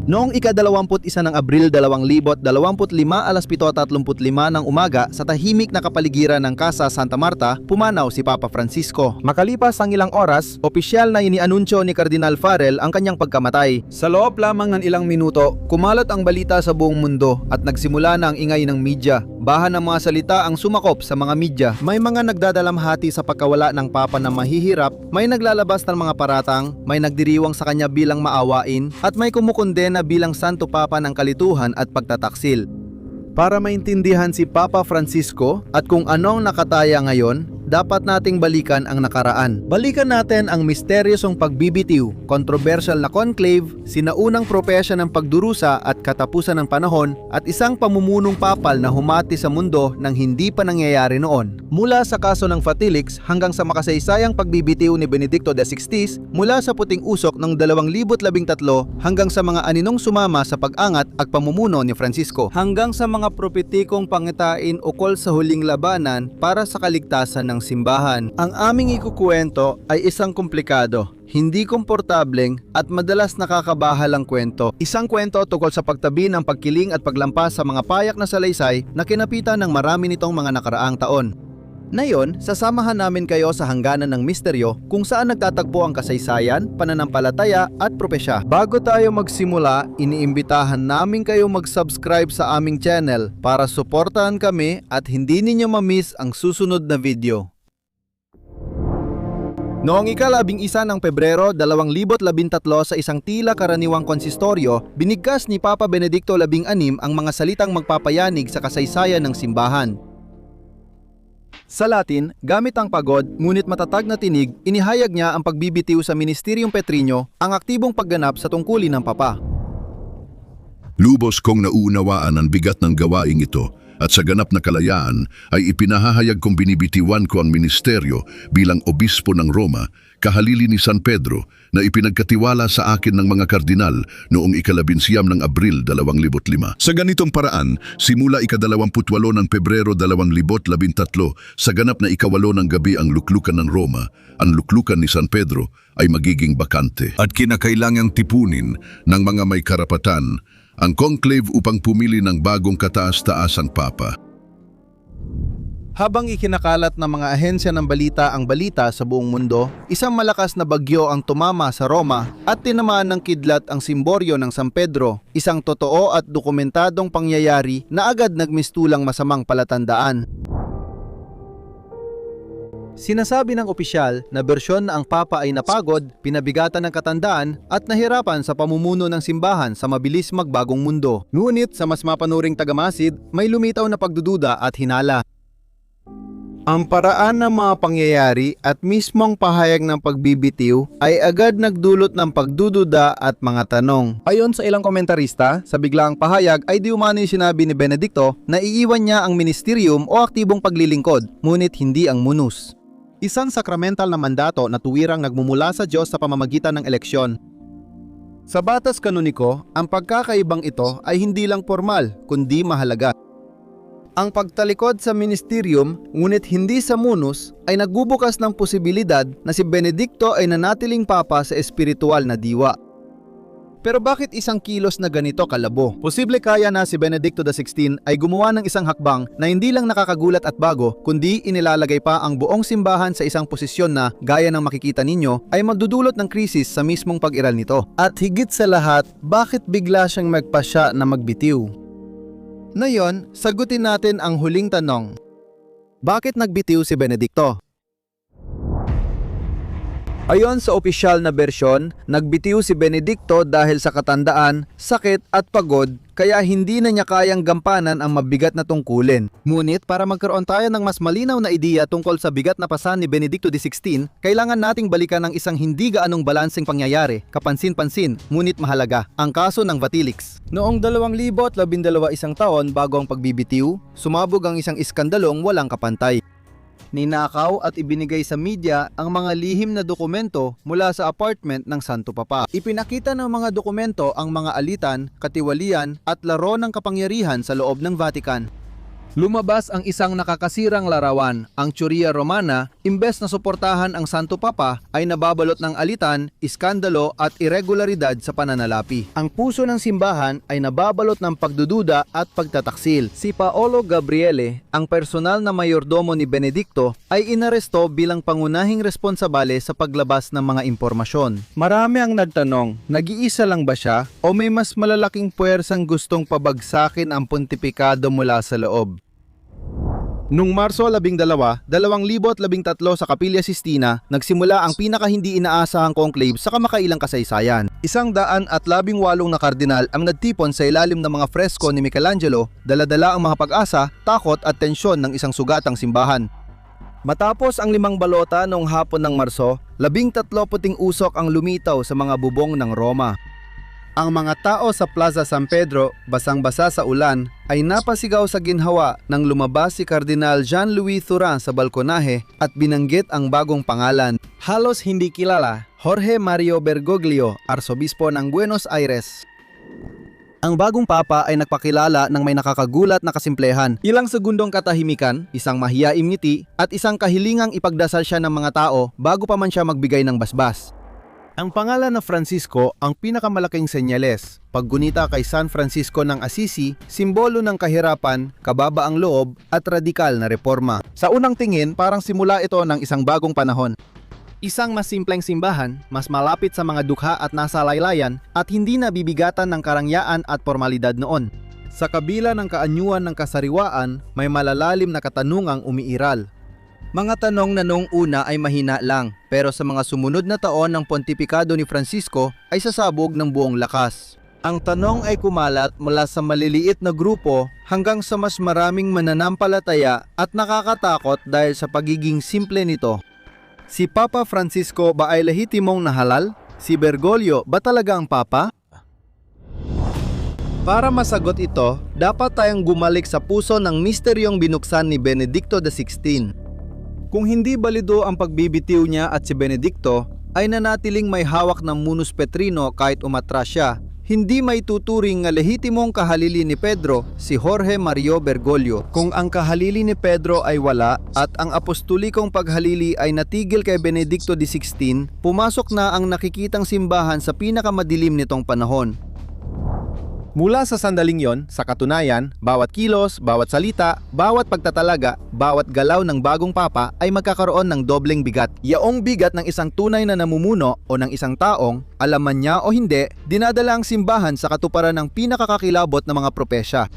Noong ika-21 ng Abril 2025 alas 7:35 ng umaga sa tahimik na kapaligiran ng Casa Santa Marta, pumanaw si Papa Francisco. Makalipas ang ilang oras, opisyal na inianunsyo ni Cardinal Farrell ang kanyang pagkamatay. Sa loob lamang ng ilang minuto, kumalat ang balita sa buong mundo at nagsimula na ang ingay ng media. Bahan ng mga salita ang sumakop sa mga media. May mga nagdadalamhati sa pagkawala ng Papa na mahihirap, may naglalabas ng mga paratang, may nagdiriwang sa kanya bilang maawain, at may kumukunden na bilang Santo Papa ng kalituhan at pagtataksil. Para maintindihan si Papa Francisco at kung anong nakataya ngayon, dapat nating balikan ang nakaraan. Balikan natin ang misteryosong pagbibitiw, kontrobersyal na conclave, sinaunang propesya ng pagdurusa at katapusan ng panahon, at isang pamumunong papal na humati sa mundo nang hindi pa nangyayari noon. Mula sa kaso ng Fatilix hanggang sa makasaysayang pagbibitiw ni Benedicto XVI, mula sa puting usok ng 2013 hanggang sa mga aninong sumama sa pag-angat at pamumuno ni Francisco, hanggang sa mga propetikong pangitain ukol sa huling labanan para sa kaligtasan ng simbahan. Ang aming ikukuwento ay isang komplikado, hindi komportableng at madalas nakakabahalang kwento. Isang kwento tungkol sa pagtabi ng pagkiling at paglampas sa mga payak na salaysay na kinapitan ng marami nitong mga nakaraang taon. Ngayon, sasamahan namin kayo sa hangganan ng misteryo kung saan nagtatagpo ang kasaysayan, pananampalataya at propesya. Bago tayo magsimula, iniimbitahan namin kayo mag-subscribe sa aming channel para suportahan kami at hindi ninyo ma-miss ang susunod na video. Noong ika-11 ng Pebrero 2013 sa isang tila karaniwang konsistoryo, binigkas ni Papa Benedicto XVI ang mga salitang magpapayanig sa kasaysayan ng simbahan. Sa Latin, gamit ang pagod ngunit matatag na tinig, inihayag niya ang pagbibitiw sa Ministeryong Petrinyo, ang aktibong pagganap sa tungkulin ng Papa. Lubos kong nauunawaan ang bigat ng gawaing ito at sa ganap na kalayaan ay ipinahahayag kong binibitiwan ko ang ministeryo bilang obispo ng Roma, kahalili ni San Pedro na ipinagkatiwala sa akin ng mga kardinal noong ika-11 ng Abril 2005. Sa ganitong paraan, simula ika-28 ng Pebrero 2013 sa ganap na ika-8 ng gabi ang luklukan ng Roma, ang luklukan ni San Pedro ay magiging bakante at kinakailangang tipunin ng mga may karapatan ang conclave upang pumili ng bagong kataas-taasang papa. Habang ikinakalat ng mga ahensya ng balita ang balita sa buong mundo, isang malakas na bagyo ang tumama sa Roma at tinamaan ng kidlat ang simboryo ng San Pedro, isang totoo at dokumentadong pangyayari na agad nagmistulang masamang palatandaan. Sinasabi ng opisyal na bersyon na ang Papa ay napagod, pinabigatan ng katandaan at nahirapan sa pamumuno ng simbahan sa mabilis magbagong mundo. Ngunit sa mas mapanuring tagamasid, may lumitaw na pagdududa at hinala. Ang paraan ng mga pangyayari at mismong pahayag ng pagbibitiw ay agad nagdulot ng pagdududa at mga tanong. Ayon sa ilang komentarista, sa biglaang pahayag ay di umano'y sinabi ni Benedicto na iiwan niya ang ministerium o aktibong paglilingkod, ngunit hindi ang munus. Isang sakramental na mandato na tuwirang nagmumula sa Diyos sa pamamagitan ng eleksyon. Sa batas kanoniko, ang pagkakaibang ito ay hindi lang formal, kundi mahalaga. Ang pagtalikod sa ministerium, ngunit hindi sa munus, ay nagbubukas ng posibilidad na si Benedicto ay nanatiling papa sa espiritual na diwa. Pero bakit isang kilos na ganito kalabo? Posible kaya na si Benedicto XVI ay gumawa ng isang hakbang na hindi lang nakakagulat at bago, kundi inilalagay pa ang buong simbahan sa isang posisyon na, gaya ng makikita ninyo, ay magdudulot ng krisis sa mismong pag-iral nito. At higit sa lahat, bakit bigla siyang magpasya na magbitiw? Ngayon, sagutin natin ang huling tanong. Bakit nagbitiw si Benedicto? Ayon sa opisyal na bersyon, nagbitiw si Benedicto dahil sa katandaan, sakit at pagod, kaya hindi na niya kayang gampanan ang mabigat na tungkulin. Ngunit para magkaroon tayo ng mas malinaw na ideya tungkol sa bigat na pasan ni Benedicto XVI, kailangan nating balikan ang isang hindi gaanong balanseng pangyayari, kapansin-pansin, ngunit mahalaga, ang kaso ng Fatilix. Noong 2012 isang taon bago ang pagbibitiw, sumabog ang isang iskandalong walang kapantay. Ninakaw at ibinigay sa media ang mga lihim na dokumento mula sa apartment ng Santo Papa. Ipinakita ng mga dokumento ang mga alitan, katiwalian at laro ng kapangyarihan sa loob ng Vatican. Lumabas ang isang nakakasirang larawan, ang Curia Romana, imbes na suportahan ang Santo Papa ay nababalot ng alitan, iskandalo at irregularidad sa pananalapi. Ang puso ng simbahan ay nababalot ng pagdududa at pagtataksil. Si Paolo Gabriele, ang personal na mayordomo ni Benedicto, ay inaresto bilang pangunahing responsable sa paglabas ng mga impormasyon. Marami ang nagtanong, nag-iisa lang ba siya o may mas malalaking puwersang gustong pabagsakin ang pontipikado mula sa loob? Noong Marso 12, 2013 sa Capilla Sistina, nagsimula ang pinaka hindi inaasahang conclave sa kamakailang kasaysayan. 118 na kardinal ang nagtipon sa ilalim ng mga fresko ni Michelangelo, dala-dala ang mga pag-asa, takot at tensyon ng isang sugatang simbahan. Matapos ang 5 balota noong hapon ng Marso, 13 puting usok ang lumitaw sa mga bubong ng Roma. Ang mga tao sa Plaza San Pedro, basang-basa sa ulan, ay napasigaw sa ginhawa nang lumabas si Kardinal Jean-Louis Thuram sa balkonahe at binanggit ang bagong pangalan. Halos hindi kilala, Jorge Mario Bergoglio, Arsobispo ng Buenos Aires. Ang bagong papa ay nagpakilala ng may nakakagulat na kasimplehan. Ilang segundong katahimikan, isang mahiyaing ngiti, at isang kahilingang ipagdasal siya ng mga tao bago pa man siya magbigay ng basbas. Ang pangalan na Francisco ang pinakamalaking senyales. Paggunita kay San Francisco ng Assisi, simbolo ng kahirapan, kababaang loob at radikal na reforma. Sa unang tingin, parang simula ito ng isang bagong panahon. Isang mas simpleng simbahan, mas malapit sa mga dukha at nasa laylayan at hindi nabibigatan ng karangyaan at formalidad noon. Sa kabila ng kaanyuan ng kasariwaan, may malalalim na katanungang umiiral. Mga tanong na noong una ay mahina lang, pero sa mga sumunod na taon ng pontipikado ni Francisco ay sasabog ng buong lakas. Ang tanong ay kumalat mula sa maliliit na grupo hanggang sa mas maraming mananampalataya at nakakatakot dahil sa pagiging simple nito. Si Papa Francisco ba ay lehitimong nahalal? Si Bergoglio ba talaga ang Papa? Para masagot ito, dapat tayong gumalik sa puso ng misteryong binuksan ni Benedicto XVI. Kung hindi balido ang pagbibitiw niya at si Benedicto ay nanatiling may hawak ng munus petrino kahit umatras siya, hindi may tuturing nga lehitimong kahalili ni Pedro si Jorge Mario Bergoglio. Kung ang kahalili ni Pedro ay wala at ang apostolikong paghalili ay natigil kay Benedicto XVI, pumasok na ang nakikitang simbahan sa pinakamadilim nitong panahon. Mula sa sandaling yon, sa katunayan, bawat kilos, bawat salita, bawat pagtatalaga, bawat galaw ng bagong papa ay magkakaroon ng dobleng bigat. Yaong bigat ng isang tunay na namumuno o ng isang taong, alam man niya o hindi, dinadala ang simbahan sa katuparan ng pinakakakilabot na mga propesya.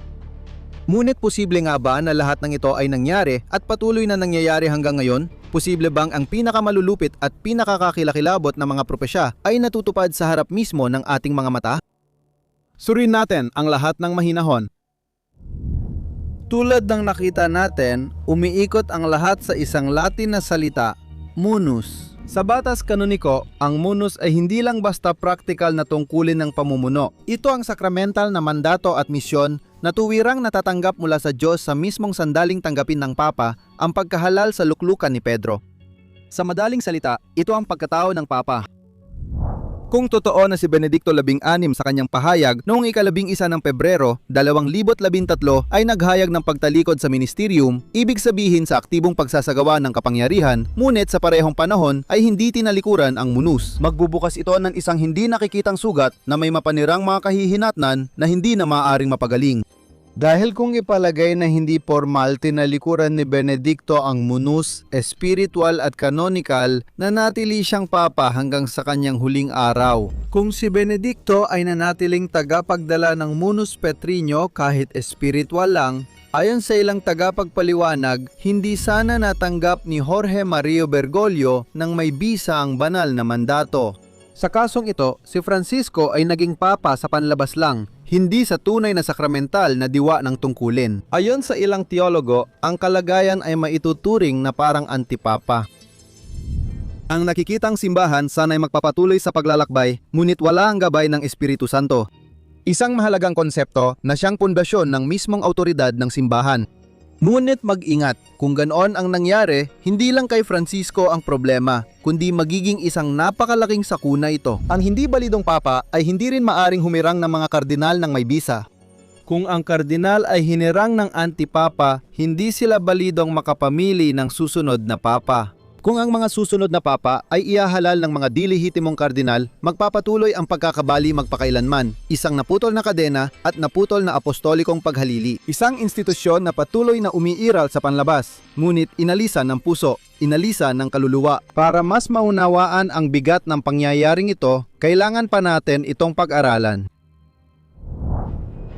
Ngunit posible nga ba na lahat ng ito ay nangyari at patuloy na nangyayari hanggang ngayon? Posible bang ang pinakamalulupit at pinakakakilakilabot na mga propesya ay natutupad sa harap mismo ng ating mga mata? Suriin natin ang lahat ng mahinahon. Tulad ng nakita natin, umiikot ang lahat sa isang Latin na salita, munus. Sa batas kanoniko, ang munus ay hindi lang basta practical na tungkulin ng pamumuno. Ito ang sakramental na mandato at misyon na tuwirang natatanggap mula sa Diyos sa mismong sandaling tanggapin ng Papa ang pagkahalal sa luklukan ni Pedro. Sa madaling salita, ito ang pagkatao ng Papa. Kung totoo na si Benedicto XVI sa kanyang pahayag noong ika-11 ng Pebrero 2013 ay naghayag ng pagtalikod sa ministerium, ibig sabihin sa aktibong pagsasagawa ng kapangyarihan, ngunit sa parehong panahon ay hindi tinalikuran ang munus. Magbubukas ito ng isang hindi nakikitang sugat na may mapanirang mga kahihinatnan na hindi na maaaring mapagaling. Dahil kung ipalagay na hindi formal tinalikuran ni Benedicto ang munus, espiritual at canonical, nanatili siyang papa hanggang sa kanyang huling araw. Kung si Benedicto ay nanatiling tagapagdala ng munus petrino kahit espiritual lang, ayon sa ilang tagapagpaliwanag, hindi sana natanggap ni Jorge Mario Bergoglio nang may bisa ang banal na mandato. Sa kasong ito, si Francisco ay naging papa sa panlabas lang, hindi sa tunay na sakramental na diwa ng tungkulin. Ayon sa ilang teologo, ang kalagayan ay maituturing na parang antipapa. Ang nakikitang simbahan sana'y magpapatuloy sa paglalakbay, ngunit wala ang gabay ng Espiritu Santo. Isang mahalagang konsepto na siyang pundasyon ng mismong autoridad ng simbahan. Ngunit mag-ingat, kung ganoon ang nangyari, hindi lang kay Francisco ang problema, kundi magiging isang napakalaking sakuna ito. Ang hindi balidong papa ay hindi rin maaring humirang ng mga kardinal ng may bisa. Kung ang kardinal ay hinirang ng antipapa, hindi sila balidong makapamili ng susunod na papa. Kung ang mga susunod na papa ay ihahalal ng mga dilihitimong kardinal, magpapatuloy ang pagkakabali magpakailanman, isang naputol na kadena at naputol na apostolikong paghalili. Isang institusyon na patuloy na umiiral sa panlabas, ngunit inalisan ng puso, inalisan ng kaluluwa. Para mas maunawaan ang bigat ng pangyayaring ito, kailangan pa natin itong pag-aralan.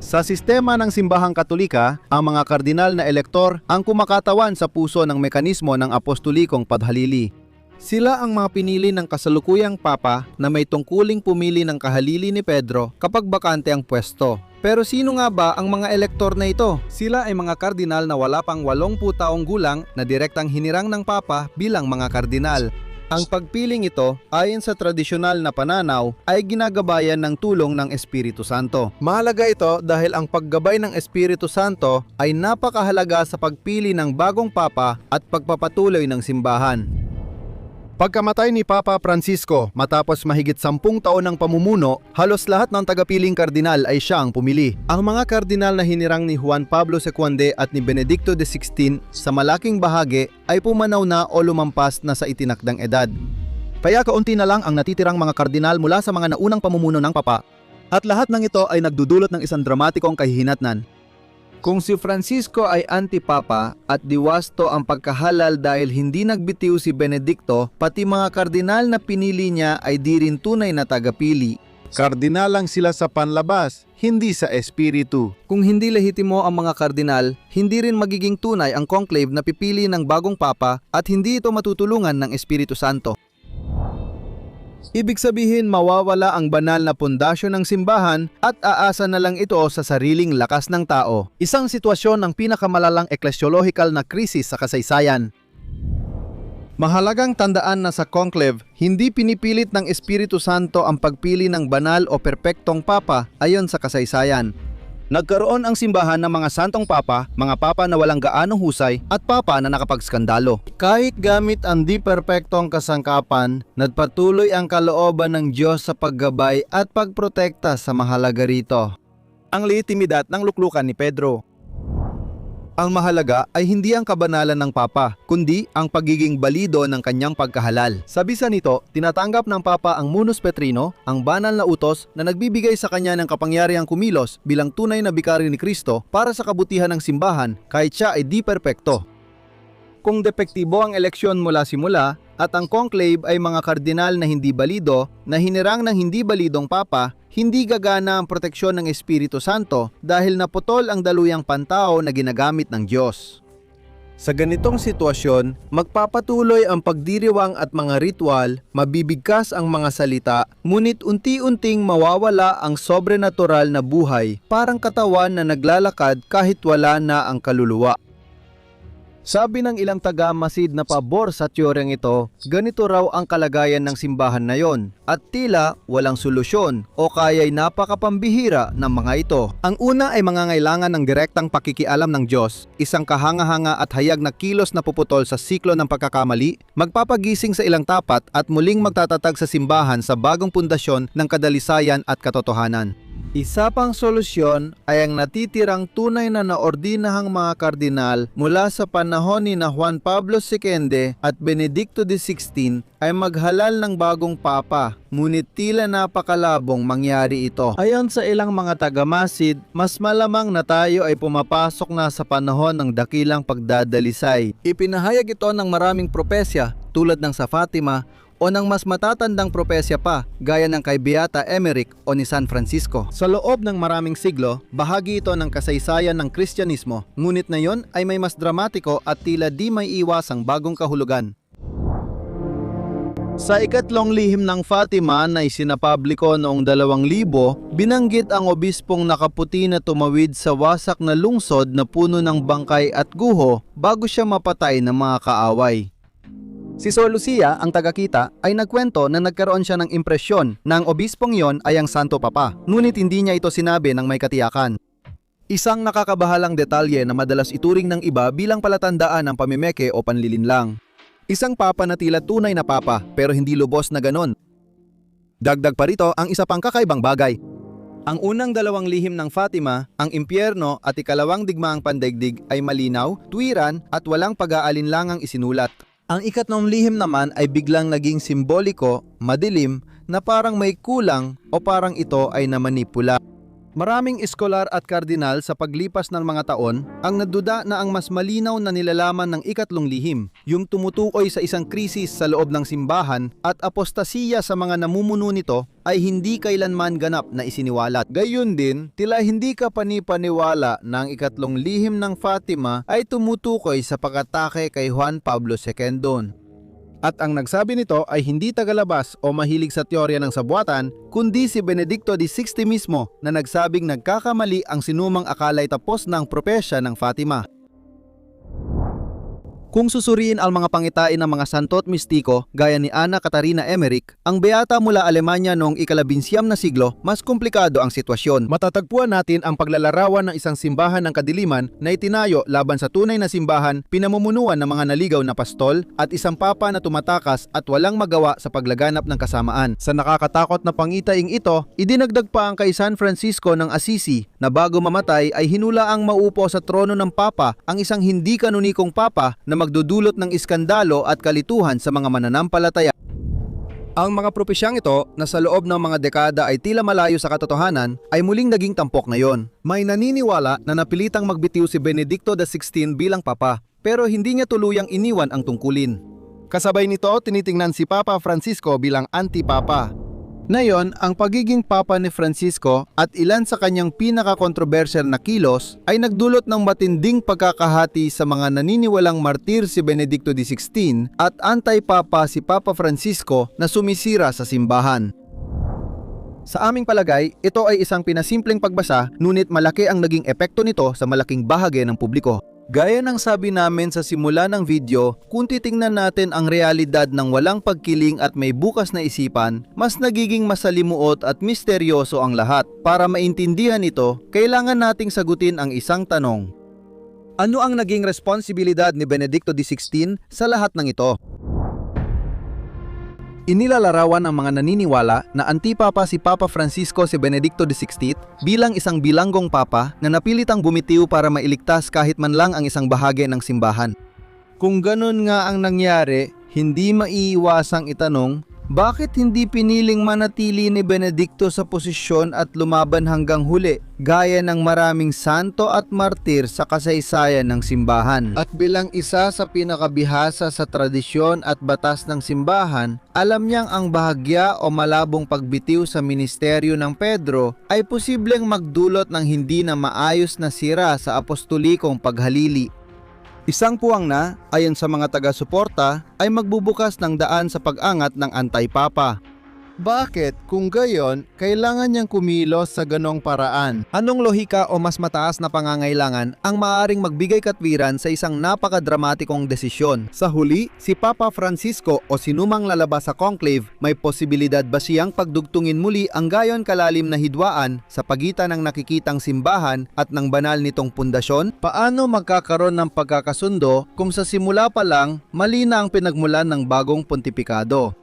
Sa sistema ng simbahang Katolika, ang mga kardinal na elektor ang kumakatawan sa puso ng mekanismo ng apostolikong padhalili. Sila ang mga pinili ng kasalukuyang papa na may tungkuling pumili ng kahalili ni Pedro kapag bakante ang pwesto. Pero sino nga ba ang mga elektor na ito? Sila ay mga kardinal na wala pang 80 taong gulang na direktang hinirang ng papa bilang mga kardinal. Ang pagpiling ito, ayon sa tradisyonal na pananaw, ay ginagabayan ng tulong ng Espiritu Santo. Mahalaga ito dahil ang paggabay ng Espiritu Santo ay napakahalaga sa pagpili ng bagong papa at pagpapatuloy ng simbahan. Pagkamatay ni Papa Francisco matapos mahigit 10 taon ng pamumuno, halos lahat ng tagapiling kardinal ay siya ang pumili. Ang mga kardinal na hinirang ni Juan Pablo II at ni Benedicto XVI sa malaking bahagi ay pumanaw na o lumampas na sa itinakdang edad. Kaya kaunti na lang ang natitirang mga kardinal mula sa mga naunang pamumuno ng papa. At lahat ng ito ay nagdudulot ng isang dramatikong kahihinatnan. Kung si Francisco ay antipapa at diwasto ang pagkahalal dahil hindi nagbitiw si Benedicto, pati mga kardinal na pinili niya ay di rin tunay na tagapili. Kardinal lang sila sa panlabas, hindi sa espiritu. Kung hindi lehitimo ang mga kardinal, hindi rin magiging tunay ang conclave na pipili ng bagong papa at hindi ito matutulungan ng Espiritu Santo. Ibig sabihin mawawala ang banal na pundasyon ng simbahan at aasa na lang ito sa sariling lakas ng tao. Isang sitwasyon ng pinakamalalang eklesiological na krisis sa kasaysayan. Mahalagang tandaan na sa conclave, hindi pinipilit ng Espiritu Santo ang pagpili ng banal o perpektong papa ayon sa kasaysayan. Nagkaroon ang simbahan ng mga santong papa, mga papa na walang gaanong husay at papa na nakapagskandalo. Kahit gamit ang di perpektong kasangkapan, nagpatuloy ang kalooban ng Diyos sa paggabay at pagprotekta sa mahalaga rito. Ang lehitimidad ng luklukan ni Pedro. Ang mahalaga ay hindi ang kabanalan ng papa, kundi ang pagiging balido ng kanyang pagkahalal. Sa bisa nito, tinatanggap ng papa ang munus petrino, ang banal na utos na nagbibigay sa kanya ng kapangyarihang kumilos bilang tunay na bikaryo ni Kristo para sa kabutihan ng simbahan kahit siya ay di perpekto. Kung depektibo ang eleksyon mula simula at ang conclave ay mga kardinal na hindi balido, na hinirang ng hindi balidong papa, hindi gagana ang proteksyon ng Espiritu Santo dahil naputol ang daluyang pantao na ginagamit ng Diyos. Sa ganitong sitwasyon, magpapatuloy ang pagdiriwang at mga ritual, mabibigkas ang mga salita, ngunit unti-unting mawawala ang sobrenatural na buhay, parang katawan na naglalakad kahit wala na ang kaluluwa. Sabi ng ilang taga-masid na pabor sa teoryang ito, ganito raw ang kalagayan ng simbahan na yon at tila walang solusyon o kaya'y napakapambihira ng mga ito. Ang una ay mangangailangan ng direktang pakikialam ng Diyos, isang kahanga-hanga at hayag na kilos na puputol sa siklo ng pagkakamali, magpapagising sa ilang tapat at muling magtatatag sa simbahan sa bagong pundasyon ng kadalisayan at katotohanan. Isa pang solusyon ay ang natitirang tunay na naordinahang mga kardinal mula sa panahon ni na Juan Pablo II at Benedicto XVI ay maghalal ng bagong papa, ngunit tila napakalabong mangyari ito. Ayon sa ilang mga taga-masid, mas malamang na tayo ay pumapasok na sa panahon ng dakilang pagdadalisay. Ipinahayag ito ng maraming propesya tulad ng sa Fatima o ng mas matatandang propesya pa gaya ng kay Beata Emmerich o ni San Francisco. Sa loob ng maraming siglo, bahagi ito ng kasaysayan ng Kristyanismo, ngunit na yon ay may mas dramatiko at tila di may iwasang bagong kahulugan. Sa ikatlong lihim ng Fatima na isinapubliko noong 2000, binanggit ang obispong nakaputi na tumawid sa wasak na lungsod na puno ng bangkay at guho bago siya mapatay ng mga kaaway. Si Sor Lucia, ang tagakita, ay nagkwento na nagkaroon siya ng impresyon na ang obispong yon ay ang Santo Papa, ngunit hindi niya ito sinabi ng may katiyakan. Isang nakakabahalang detalye na madalas ituring ng iba bilang palatandaan ng pamimeke o panlilinlang. Isang papa na tila tunay na papa pero hindi lubos na ganon. Dagdag pa rito ang isa pang kakaibang bagay. Ang unang dalawang lihim ng Fatima, ang impyerno at ikalawang digmaang pandaigdig ay malinaw, tuwiran at walang pag-aalinlangang isinulat. Ang ikatlong lihim naman ay biglang naging simboliko, madilim, na parang may kulang o parang ito ay namanipula. Maraming eskolar at kardinal sa paglipas ng mga taon ang naduda na ang mas malinaw na nilalaman ng ikatlong lihim, yung tumutukoy sa isang krisis sa loob ng simbahan at apostasiya sa mga namumuno nito ay hindi kailanman ganap na isiniwalat. Gayun din, tila hindi ka panipaniwala na ang ikatlong lihim ng Fatima ay tumutukoy sa pag-atake kay Juan Pablo II. At ang nagsabi nito ay hindi tagalabas o mahilig sa teorya ng sabuatan, kundi si Benedicto XVI mismo na nagsabing nagkakamali ang sinumang akala'y tapos ng propesya ng Fatima. Kung susuriin ang mga pangitain ng mga santo at mistiko gaya ni Ana Catarina Emmerich, ang beata mula Alemanya noong ika-19 na siglo, mas komplikado ang sitwasyon. Matatagpuan natin ang paglalarawan ng isang simbahan ng kadiliman na itinayo laban sa tunay na simbahan, pinamumunuan ng mga naligaw na pastol at isang papa na tumatakas at walang magawa sa paglaganap ng kasamaan. Sa nakakatakot na pangitaing ito, idinagdag pa ang kay San Francisco ng Assisi na bago mamatay ay hinulaang maupo sa trono ng papa ang isang hindi kanonikong papa na magdudulot ng iskandalo at kalituhan sa mga mananampalataya. Ang mga propesyang ito na sa loob ng mga dekada ay tila malayo sa katotohanan ay muling naging tampok ngayon. May naniniwala na napilitang magbitiw si Benedicto XVI bilang papa pero hindi niya tuluyang iniwan ang tungkulin. Kasabay nito, tinitingnan si Papa Francisco bilang anti-papa. Ngayon, ang pagiging papa ni Francisco at ilan sa kanyang pinaka-kontrobersyal na kilos ay nagdulot ng matinding pagkakahati sa mga naniniwalang martir si Benedicto XVI at anti-papa si Papa Francisco na sumisira sa simbahan. Sa aming palagay, ito ay isang pinasimpleng pagbasa, ngunit malaki ang naging epekto nito sa malaking bahagi ng publiko. Gaya ng sabi namin sa simula ng video, kung titingnan natin ang realidad ng walang pagkiling at may bukas na isipan, mas nagiging masalimuot at misteryoso ang lahat. Para maintindihan ito, kailangan nating sagutin ang isang tanong. Ano ang naging responsibilidad ni Benedicto XVI sa lahat ng ito? Inilalarawan ng mga naniniwala na antipapa si Papa Francisco si Benedicto XVI bilang isang bilanggong papa na napilitang bumitiw para mailigtas kahit man lang ang isang bahagi ng simbahan. Kung ganun nga ang nangyari, hindi maiiwasang itanong, bakit hindi piniling manatili ni Benedicto sa posisyon at lumaban hanggang huli, gaya ng maraming santo at martir sa kasaysayan ng simbahan? At bilang isa sa pinakabihasa sa tradisyon at batas ng simbahan, alam niyang ang bahagya o malabong pagbitiw sa ministeryo ng Pedro ay posibleng magdulot ng hindi na maayos na sira sa apostolikong paghalili. Isang puwang na, ayon sa mga taga-suporta, ay magbubukas ng daan sa pag-angat ng antay-papa. Bakit, kung gayon, kailangan niyang kumilos sa ganong paraan? Anong lohika o mas mataas na pangangailangan ang maaaring magbigay katwiran sa isang napakadramatikong desisyon? Sa huli, si Papa Francisco o sinumang lalabas sa conclave, may posibilidad ba siyang pagdugtungin muli ang gayon kalalim na hidwaan sa pagitan ng nakikitang simbahan at ng banal nitong pundasyon? Paano magkakaroon ng pagkakasundo kung sa simula pa lang mali na ang pinagmulan ng bagong pontipikado?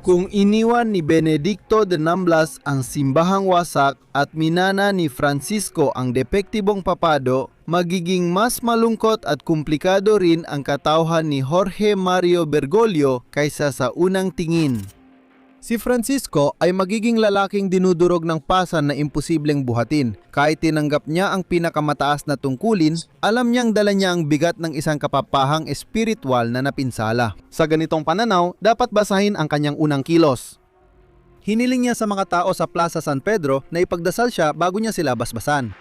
Kung iniwan ni Benedicto de Namblas ang simbahang wasak at minana ni Francisco ang depektibong papado, magiging mas malungkot at komplikado rin ang katauhan ni Jorge Mario Bergoglio kaysa sa unang tingin. Si Francisco ay magiging lalaking dinudurog ng pasan na imposibleng buhatin. Kahit tinanggap niya ang pinakamataas na tungkulin, alam niyang dala niya ang bigat ng isang kapapahang espiritual na napinsala. Sa ganitong pananaw, dapat basahin ang kanyang unang kilos. Hiniling niya sa mga tao sa Plaza San Pedro na ipagdasal siya bago niya sila basbasan.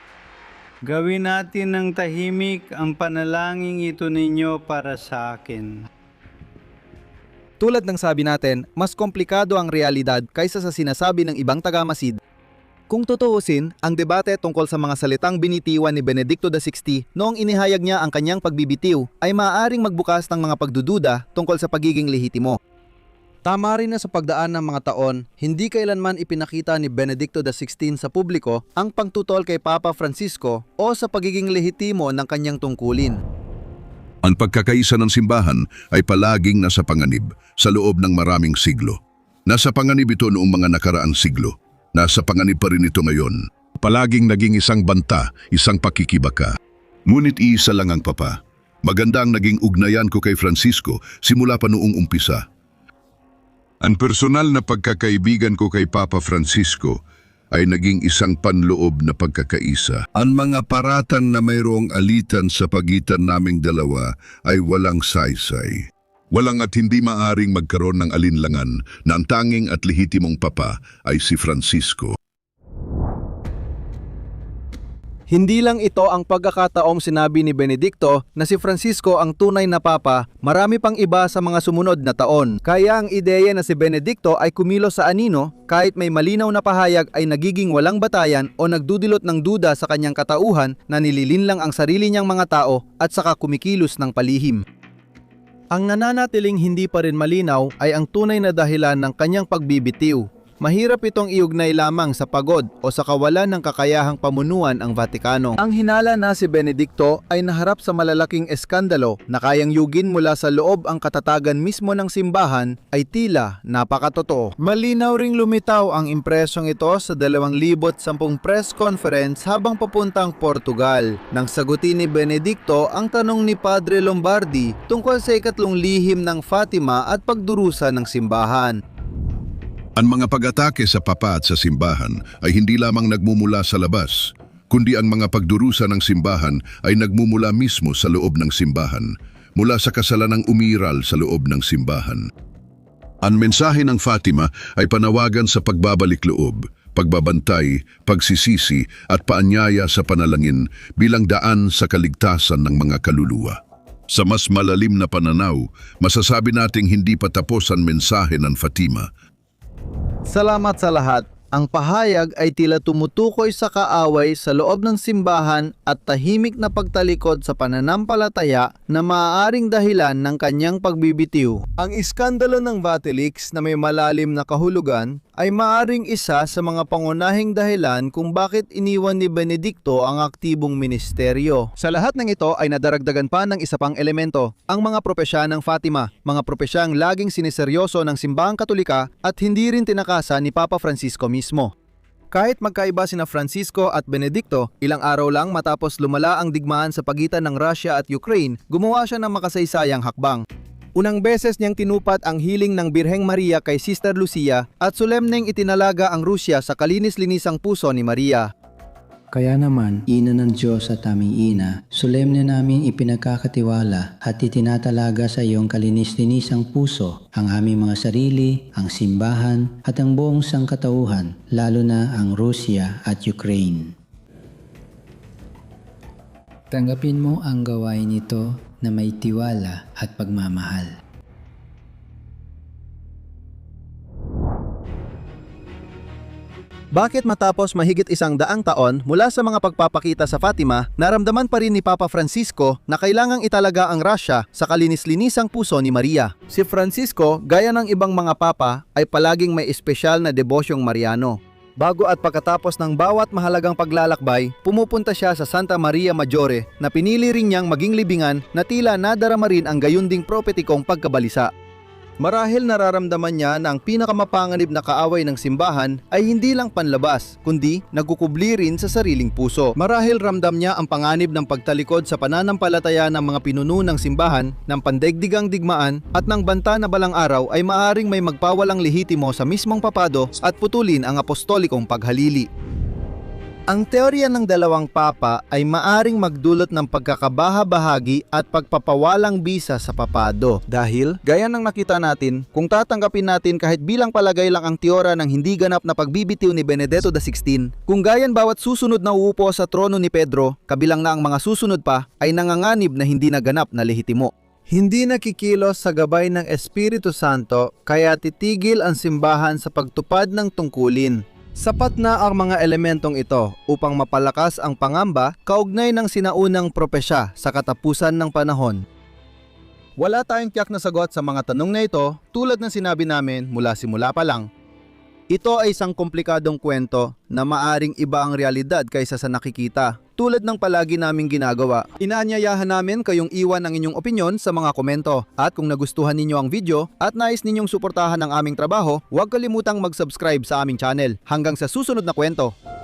Gawin natin ng tahimik ang panalangin ito ninyo para sa akin. Tulad ng sabi natin, mas komplikado ang realidad kaysa sa sinasabi ng ibang tagamasid. Kung tutuusin, ang debate tungkol sa mga salitang binitiwan ni Benedicto XVI noong inihayag niya ang kanyang pagbibitiw ay maaaring magbukas ng mga pagdududa tungkol sa pagiging lehitimo. Tama rin na sa pagdaan ng mga taon, hindi kailanman ipinakita ni Benedicto XVI sa publiko ang pagtutol kay Papa Francisco o sa pagiging lehitimo ng kanyang tungkulin. Ang pagkakaisa ng simbahan ay palaging nasa panganib sa loob ng maraming siglo. Nasa panganib ito noong mga nakaraang siglo. Nasa panganib pa rin ito ngayon. Palaging naging isang banta, isang pakikibaka. Ngunit iisa lang ang papa. Maganda ang naging ugnayan ko kay Francisco simula pa noong umpisa. Ang personal na pagkakaibigan ko kay Papa Francisco ay naging isang panloob na pagkakaisa. Ang mga paratang na mayroong alitan sa pagitan naming dalawa ay walang saysay. Walang at hindi maaring magkaroon ng alinlangan na ang tanging at lehitimong papa ay si Francisco. Hindi lang ito ang pagkakataong sinabi ni Benedicto na si Francisco ang tunay na papa, marami pang iba sa mga sumunod na taon. Kaya ang ideya na si Benedicto ay kumilos sa anino kahit may malinaw na pahayag ay nagiging walang batayan o nagdudulot ng duda sa kanyang katauhan na nililinlang ang sarili niyang mga tao at saka kumikilos ng palihim. Ang nananatiling hindi pa rin malinaw ay ang tunay na dahilan ng kanyang pagbibitiw. Mahirap itong iugnay lamang sa pagod o sa kawalan ng kakayahang pamunuan ang Vatikano. Ang hinala na si Benedicto ay naharap sa malalaking eskandalo na kayang yugin mula sa loob ang katatagan mismo ng simbahan ay tila napakatotoo. Malinaw ring lumitaw ang impresong ito sa 2010 press conference habang papuntang Portugal nang sagutin ni Benedicto ang tanong ni Padre Lombardi tungkol sa ikatlong lihim ng Fatima at pagdurusa ng simbahan. Ang mga pag-atake sa papa at sa simbahan ay hindi lamang nagmumula sa labas, kundi ang mga pagdurusa ng simbahan ay nagmumula mismo sa loob ng simbahan, mula sa kasalanang umiral sa loob ng simbahan. Ang mensahe ng Fatima ay panawagan sa pagbabalik loob, pagbabantay, pagsisisi at paanyaya sa panalangin bilang daan sa kaligtasan ng mga kaluluwa. Sa mas malalim na pananaw, masasabi nating hindi pa tapos ang mensahe ng Fatima. Salamat sa lahat. Ang pahayag ay tila tumutukoy sa kaaway sa loob ng simbahan at tahimik na pagtalikod sa pananampalataya na maaaring dahilan ng kanyang pagbibitiw. Ang iskandalo ng Vatilix na may malalim na kahulugan ay maaaring isa sa mga pangunahing dahilan kung bakit iniwan ni Benedicto ang aktibong ministeryo. Sa lahat ng ito ay nadaragdagan pa ng isa pang elemento, ang mga propesya ng Fatima, mga propesyang laging siniseryoso ng simbahang Katolika at hindi rin tinakasa ni Papa Francisco mismo. Kahit magkaiba sina Francisco at Benedicto, ilang araw lang matapos lumala ang digmaan sa pagitan ng Russia at Ukraine, gumawa siya ng makasaysayang hakbang. Unang beses niyang tinupat ang hiling ng Birheng Maria kay Sister Lucia at solemneng itinalaga ang Rusya sa kalinis-linisang puso ni Maria. Kaya naman, ina ng Diyos at aming ina, solemne namin ipinagkakatiwala at itinatalaga sa iyong kalinis-linisang puso ang aming mga sarili, ang simbahan at ang buong sangkatauhan, lalo na ang Rusya at Ukraine. Tanggapin mo ang gawain ito na may tiwala at pagmamahal. Bakit matapos mahigit 100 taon mula sa mga pagpapakita sa Fatima, naramdaman pa rin ni Papa Francisco na kailangang italaga ang Rusya sa kalinis-linisang puso ni Maria? Si Francisco, gaya ng ibang mga papa, ay palaging may espesyal na debosyong Mariano. Bago at pagkatapos ng bawat mahalagang paglalakbay, pumupunta siya sa Santa Maria Maggiore na pinili rin niyang maging libingan na tila nadarama rin ang gayunding propetikong pagkabalisa. Marahil nararamdaman niya na ang pinakamapanganib na kaaway ng simbahan ay hindi lang panlabas, kundi nagkukubli rin sa sariling puso. Marahil ramdam niya ang panganib ng pagtalikod sa pananampalataya ng mga pinuno ng simbahan, ng pandaigdigang digmaan at ng banta na balang araw ay maaring may magpawalang lehitimo sa mismong papado at putulin ang apostolikong paghalili. Ang teorya ng dalawang papa ay maaring magdulot ng pagkakabaha-bahagi at pagpapawalang bisa sa papado. Dahil, gaya ng nakita natin, kung tatanggapin natin kahit bilang palagay lang ang teorya ng hindi ganap na pagbibitiw ni Benedetto XVI, kung gayan bawat susunod na uupo sa trono ni Pedro, kabilang na ang mga susunod pa, ay nanganganib na hindi naganap na lehitimo. Hindi nakikilos sa gabay ng Espiritu Santo, kaya titigil ang simbahan sa pagtupad ng tungkulin. Sapat na ang mga elementong ito upang mapalakas ang pangamba kaugnay ng sinaunang propesya sa katapusan ng panahon. Wala tayong tiyak na sagot sa mga tanong na ito tulad ng sinabi namin mula simula pa lang. Ito ay isang komplikadong kwento na maaring iba ang realidad kaysa sa nakikita. tulad ng palagi naming ginagawa. Inaanyayahan namin kayong iwan ang inyong opinyon sa mga komento. At kung nagustuhan ninyo ang video at nais ninyong suportahan ang aming trabaho, huwag kalimutang mag-subscribe sa aming channel. Hanggang sa susunod na kwento.